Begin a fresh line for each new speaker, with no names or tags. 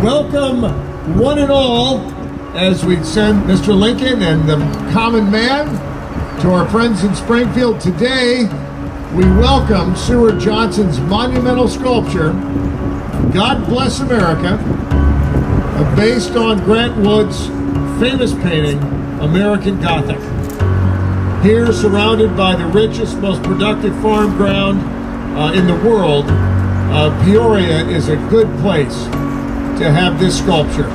Welcome, one and all, as we send Mr. Lincoln and the common man to our friends in Springfield. Today, we welcome Seward Johnson's monumental sculpture, God Bless America, based on Grant Wood's famous painting, American Gothic. Here, surrounded by the richest, most productive farm ground in the world, Peoria is a good place to have this sculpture.